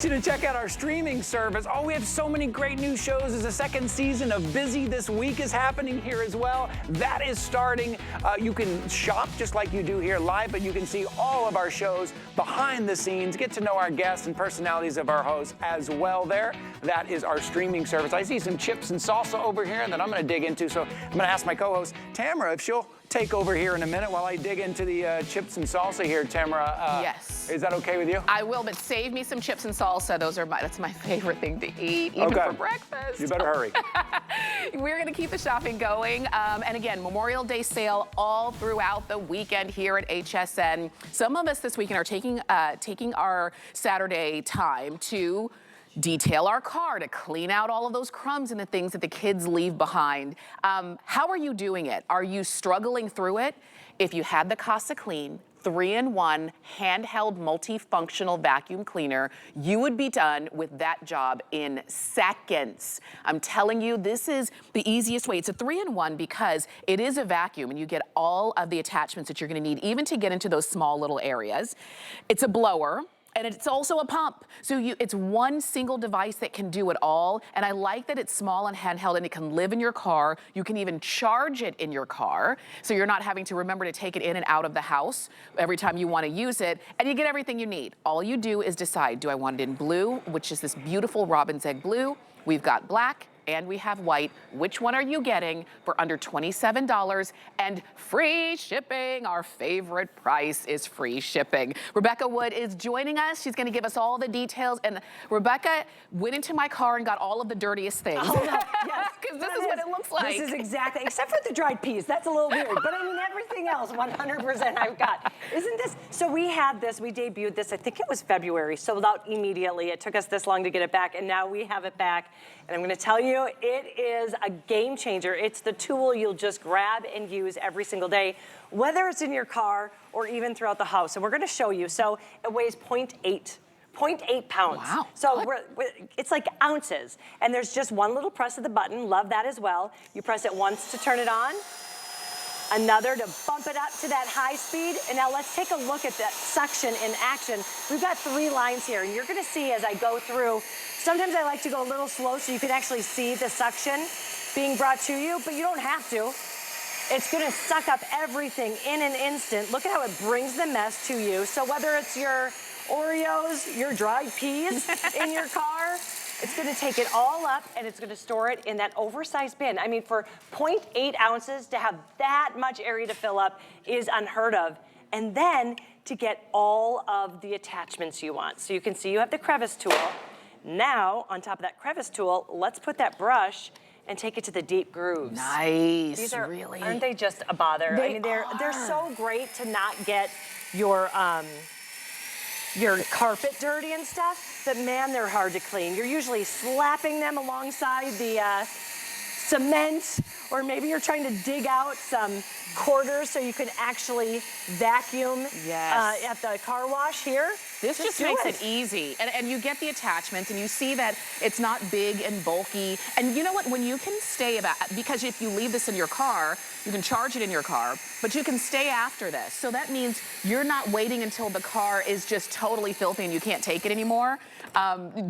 To check out our streaming service. Oh, we have so many great new shows. There's a second season of Busy This Week is happening here as well. That is starting. You can shop just like you do here live, but you can see all of our shows behind the scenes, get to know our guests and personalities of our hosts as well there. That is our streaming service. I see some chips and salsa over here that I'm going to dig into, so I'm going to ask my co-host, Tamara, if she'll take over here in a minute while I dig into the chips and salsa here, Tamara. Yes. Is that okay with you? I will, but save me some chips and salsa. That's my favorite thing to eat, even for breakfast. You better hurry. We're gonna keep the shopping going. And again, Memorial Day sale all throughout the weekend here at HSN. Some of us this weekend are taking our Saturday time to detail our car, to clean out all of those crumbs and the things that the kids leave behind. How are you doing it? Are you struggling through it? If you had the CasaClean 3-in-1 Handheld Multifunctional Vacuum Cleaner, you would be done with that job in seconds. I'm telling you, this is the easiest way. It's a 3-in-1 because it is a vacuum and you get all of the attachments that you're gonna need, even to get into those small little areas. It's a blower. And it's also a pump. So it's one single device that can do it all. And I like that it's small and handheld and it can live in your car. You can even charge it in your car. So you're not having to remember to take it in and out of the house every time you want to use it. And you get everything you need. All you do is decide, do I want it in blue, which is this beautiful robin's egg blue. We've got black and we have white. Which one are you getting for under $27 and free shipping? Our favorite price is free shipping. Rebecca Wood is joining us. She's gonna give us all the details. And Rebecca went into my car and got all of the dirtiest things. Oh, no. Yes, because this is what it looks like. This is exactly, except for the dried peas. That's a little weird. But I mean, everything else, 100% I've got. Isn't this, so we had this, we debuted this, I think it was February, sold out immediately. It took us this long to get it back, and now we have it back. And I'm gonna tell you, it is a game changer. It's the tool you'll just grab and use every single day, whether it's in your car or even throughout the house. And we're gonna show you. So it weighs 0.8 pounds. Wow. So it's like ounces. And there's just one little press of the button. Love that as well. You press it once to turn it on, another to bump it up to that high speed. And now let's take a look at that suction in action. We've got 3 lines here, and you're gonna see as I go through, sometimes I like to go a little slow so you can actually see the suction being brought to you, but you don't have to. It's gonna suck up everything in an instant. Look at how it brings the mess to you. So whether it's your Oreos, your dried peas in your car, it's gonna take it all up and it's gonna store it in that oversized bin. I mean, for 0.8 ounces to have that much area to fill up is unheard of. And then to get all of the attachments you want. So you can see you have the crevice tool. Now, on top of that crevice tool, let's put that brush and take it to the deep grooves. Nice, These are, really? aren't they just a bother? I mean, they're so great to not get your carpet dirty and stuff, but man, they're hard to clean. You're usually slapping them alongside the cement, or maybe you're trying to dig out some quarters so you can actually vacuum at the car wash here. This just makes it easy. And you get the attachments and you see that it's not big and bulky. And you know what, when you can stay because if you leave this in your car, you can charge it in your car, but you can stay after this. So that means you're not waiting until the car is just totally filthy and you can't take it anymore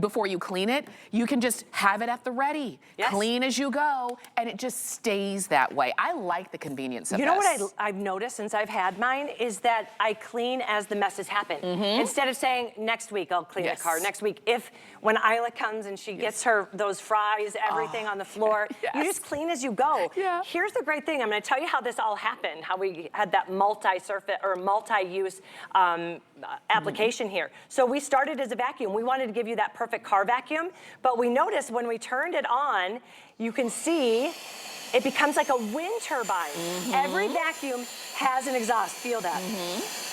before you clean it. You can just have it at the ready, clean as you go, and it just stays that way. I like the convenience of this. You know what I've noticed since I've had mine is that I clean as the messes happen. Instead of saying, next week I'll clean the car, next week. When Isla comes and she gets those fries, everything on the floor, you just clean as you go. Here's the great thing. I'm gonna tell you how this all happened, how we had that multi-surface or multi-use application here. So we started as a vacuum. We wanted to give you that perfect car vacuum, but we noticed when we turned it on, you can see it becomes like a wind turbine. Every vacuum has an exhaust. Feel that.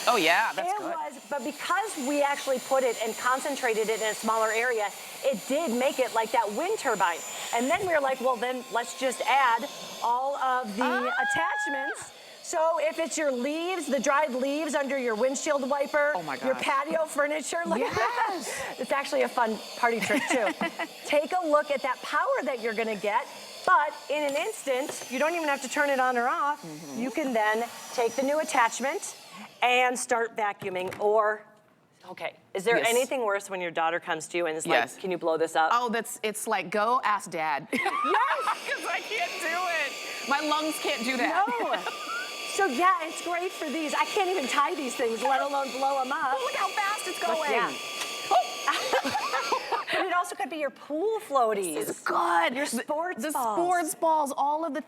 Oh yeah, that's good. But because we actually put it and concentrated it in a smaller area, it did make it like that wind turbine. And then we were like, well, then let's just add all of the attachments. So if it's your leaves, the dried leaves under your windshield wiper, your patio furniture, look at that. It's actually a fun party trick too. Take a look at that power that you're gonna get. But in an instant, you don't even have to turn it on or off. You can then take the new attachment and start vacuuming, or Okay. Is there Yes. anything worse when your daughter comes to you and is like, Yes. can you blow this up? Oh, it's like, go ask Dad. Yes! Because I can't do it. My lungs can't do that. No. So yeah, it's great for these. I can't even tie these things, let alone blow them up. Oh, look how fast it's going. Yeah. But it also could be your pool floaties. This is good. Your sports the balls. sports balls, all of the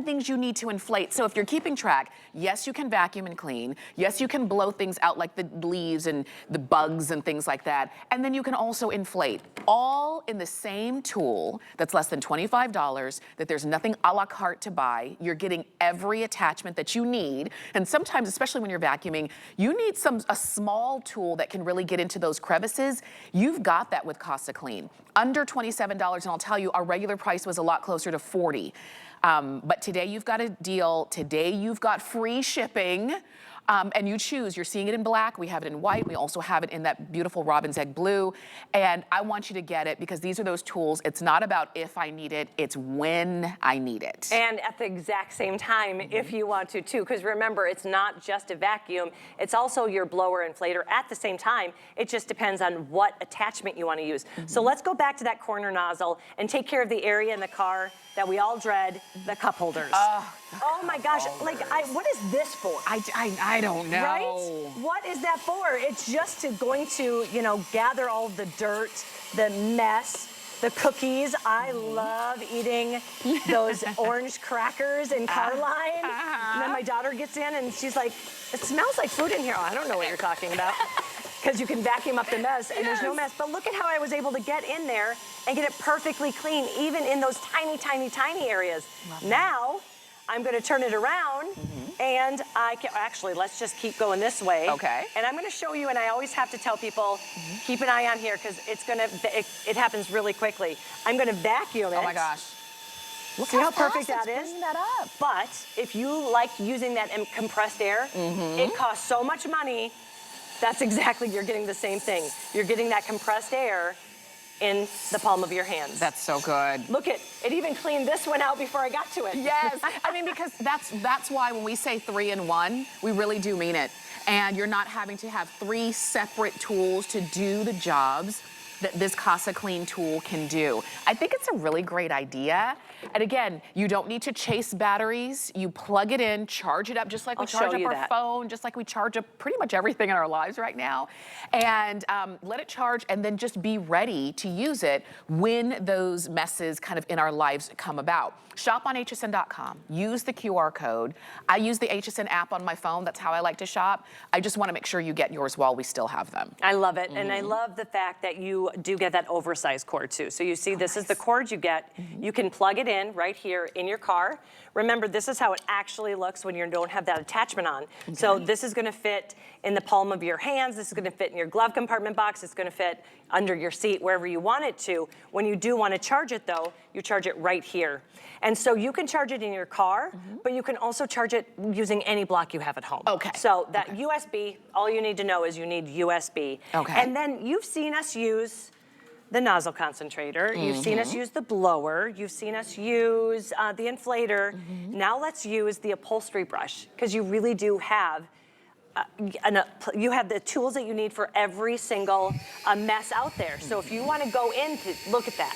things you need to inflate. So if you're keeping track, yes, you can vacuum and clean. Yes, you can blow things out like the leaves and the bugs and things like that. And then you can also inflate, all in the same tool that's less than $25, that there's nothing a la carte to buy. You're getting every attachment that you need. And sometimes, especially when you're vacuuming, you need a small tool that can really get into those crevices. You've got that with CasaClean. Under $27, and I'll tell you, our regular price was a lot closer to $40. But today you've got a deal. Today you've got free shipping. And you choose. You're seeing it in black. We have it in white. We also have it in that beautiful robin's egg blue. And I want you to get it because these are those tools. It's not about if I need it. It's when I need it. And at the exact same time, if you want to too, because remember, it's not just a vacuum. It's also your blower inflator at the same time. It just depends on what attachment you want to use. So let's go back to that corner nozzle and take care of the area in the car that we all dread, the cup holders. Oh my gosh, like, what is this for? I don't know. Right? What is that for? It's just going to, you know, gather all the dirt, the mess, the cookies. I love eating those orange crackers in Carline. And then my daughter gets in and she's like, it smells like food in here. Oh, I don't know what you're talking about. Because you can vacuum up the mess and there's no mess. But look at how I was able to get in there and get it perfectly clean, even in those tiny, tiny, tiny areas. Now, I'm gonna turn it around and actually, let's just keep going this way. Okay. And I'm gonna show you, and I always have to tell people, keep an eye on here because it happens really quickly. I'm gonna vacuum it. Oh my gosh. Look See how perfect fast that it's is? bringing that up. But if you like using that compressed air, it costs so much money. That's exactly, you're getting the same thing. You're getting that compressed air in the palm of your hands. That's so good. Look it even cleaned this one out before I got to it. Yes, I mean, because that's why when we say 3-in-1, we really do mean it. And you're not having to have 3 separate tools to do the jobs that this CasaClean tool can do. I think it's a really great idea. And again, you don't need to chase batteries. You plug it in, charge it up just like we charge up our phone, just like we charge up pretty much everything in our lives right now. And let it charge and then just be ready to use it when those messes kind of in our lives come about. Shop on hsn.com. Use the QR code. I use the HSN app on my phone. That's how I like to shop. I just want to make sure you get yours while we still have them. I love it. And I love the fact that you do get that oversized cord too. So you see, this is the cord you get. You can plug it in right here in your car. Remember, this is how it actually looks when you don't have that attachment on. Okay. So this is going to fit in the palm of your hands. This is going to fit in your glove compartment box. It's going to fit under your seat, wherever you want it to. When you do want to charge it though, you charge it right here. And so you can charge it in your car, but you can also charge it using any block you have at home. Okay. So that USB, all you need to know is you need USB. Okay. And then you've seen us use the nozzle concentrator. You've seen us use the blower. You've seen us use the inflator. Now let's use the upholstery brush, because you really do have you have the tools that you need for every single mess out there. So if you want to go into, look at that.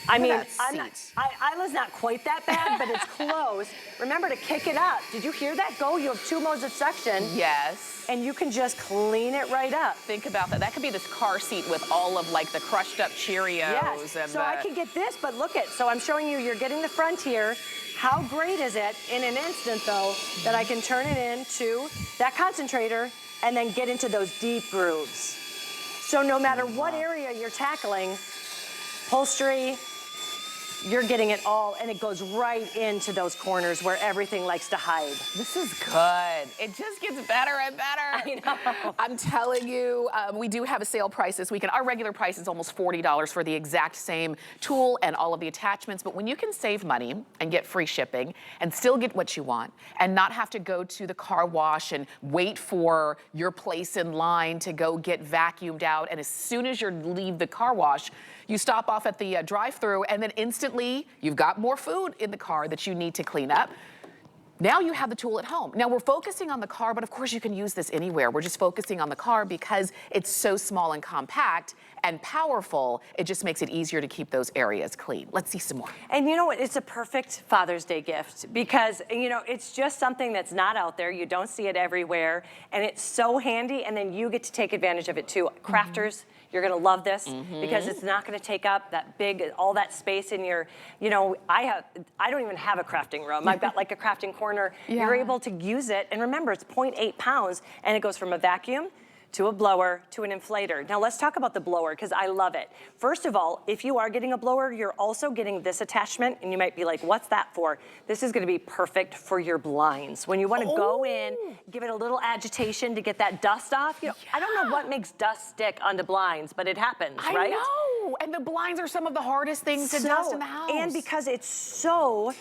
I mean, Isla's not quite that bad, but it's close. Remember to kick it up. Did you hear that go? You have 2 modes of suction. Yes. And you can just clean it right up. Think about that. That could be this car seat with all of like the crushed up Cheerios. Yes. And so I can get this, but look it. So I'm showing you, you're getting the front here. How great is it in an instant though, that I can turn it into that concentrator and then get into those deep grooves. So no matter what area you're tackling, upholstery, you're getting it all, and it goes right into those corners where everything likes to hide. This is good. It just gets better and better. I know. I'm telling you, we do have a sale price this weekend. Our regular price is almost $40 for the exact same tool and all of the attachments. But when you can save money and get free shipping and still get what you want and not have to go to the car wash and wait for your place in line to go get vacuumed out, and as soon as you leave the car wash, you stop off at the drive-thru, and then instantly you've got more food in the car that you need to clean up. Now you have the tool at home. Now we're focusing on the car, but of course you can use this anywhere. We're just focusing on the car because it's so small and compact and powerful. It just makes it easier to keep those areas clean. Let's see some more. And you know what? It's a perfect Father's Day gift because, you know, it's just something that's not out there. You don't see it everywhere. And it's so handy. And then you get to take advantage of it too. Crafters, you're going to love this because it's not going to take up that big, all that space in your, you know, I don't even have a crafting room. I've got like a crafting corner. You're able to use it. And remember, it's 0.8 pounds and it goes from a vacuum to a blower to an inflator. Now let's talk about the blower because I love it. First of all, if you are getting a blower, you're also getting this attachment and you might be like, what's that for? This is gonna be perfect for your blinds. When you wanna go in, give it a little agitation to get that dust off. You know, I don't know what makes dust stick onto blinds, but it happens, right? I know, and the blinds are some of the hardest things to dust in the house. And because it's so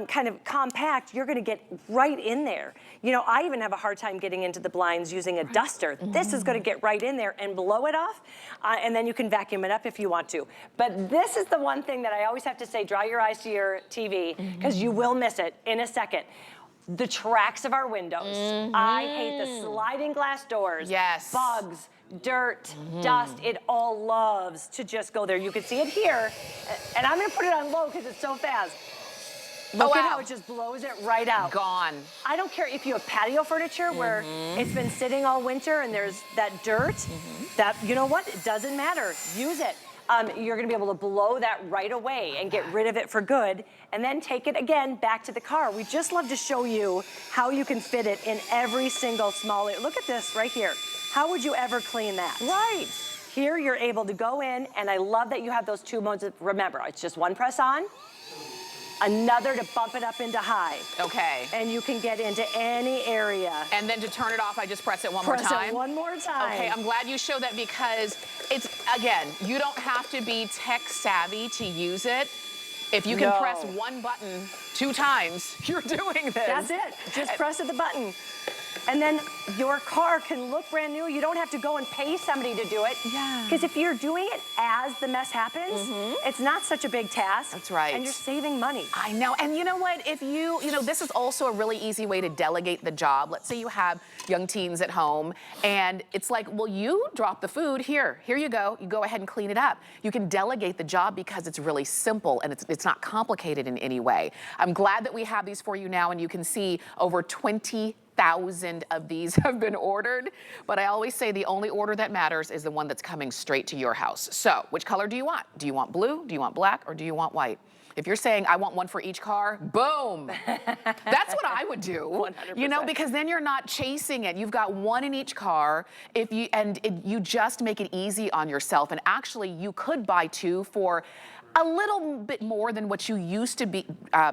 kind of compact, you're gonna get right in there. You know, I even have a hard time getting into the blinds using a duster. This is gonna get right in there and blow it off, and then you can vacuum it up if you want to. But this is the one thing that I always have to say, draw your eyes to your TV, because you will miss it in a second. The tracks of our windows. I hate the sliding glass doors. Yes. Bugs, dirt, dust, it all loves to just go there. You can see it here, and I'm gonna put it on low because it's so fast. Look at how it just blows it right out. Gone. I don't care if you have patio furniture where it's been sitting all winter and there's that dirt, that, you know what, it doesn't matter, use it. You're gonna be able to blow that right away and get rid of it for good and then take it again back to the car. We just love to show you how you can fit it in every single small area. Look at this right here. How would you ever clean that? Right. Here you're able to go in, and I love that you have those two modes. Remember, it's just one press on, another to bump it up into high. Okay. And you can get into any area. And then to turn it off, I just press it one more time? Press it one more time. Okay, I'm glad you showed that because it's, again, you don't have to be tech savvy to use it. If you can press one button 2 times, you're doing this. That's it. Just press the button. And then your car can look brand new. You don't have to go and pay somebody to do it. Yeah. Because if you're doing it as the mess happens, it's not such a big task. That's right. And you're saving money. I know. And you know what? If you know, this is also a really easy way to delegate the job. Let's say you have young teens at home and it's like, well, you drop the food here you go. You go ahead and clean it up. You can delegate the job because it's really simple and it's not complicated in any way. I'm glad that we have these for you now, and you can see over 20,000 of these have been ordered, but I always say the only order that matters is the one that's coming straight to your house. So which color do you want? Do you want blue? Do you want black? Or do you want white? If you're saying I want one for each car, boom. That's what I would do. 100%. You know, because then you're not chasing it. You've got one in each car. You just make it easy on yourself. And actually, you could buy 2 for a little bit more than what you used to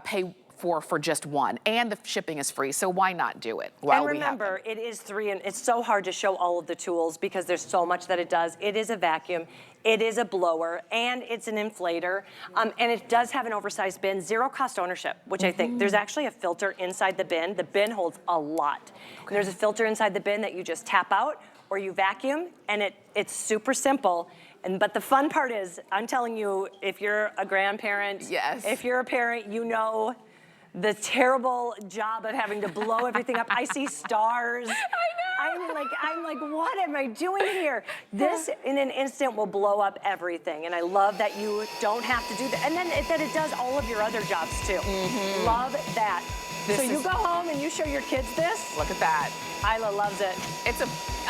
pay for just one, and the shipping is free, so why not do it while and remember, it is 3 and it's so hard to show all of the tools because there's so much that it does. It is a vacuum, it is a blower, and it's an inflator, and it does have an oversized bin, 0 cost ownership, which I think there's actually a filter inside the bin. The bin holds a lot. And there's a filter inside the bin that you just tap out or you vacuum, and it's super simple. But the fun part is, I'm telling you, if you're a grandparent, if you're a parent, you know the terrible job of having to blow everything up. I see stars. I know. I'm like, what am I doing here? This, in an instant, will blow up everything. And I love that you don't have to do that. And then that it does all of your other jobs, too. Love that. So you go home and you show your kids this. Look at that. Isla loves it.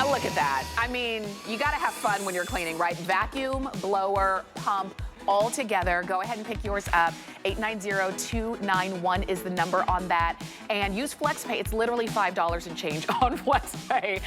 Look at that. I mean, you gotta have fun when you're cleaning, right? Vacuum, blower, pump, all together. Go ahead and pick yours up. 890-291 is the number on that. And use FlexPay. It's literally $5 and change on FlexPay.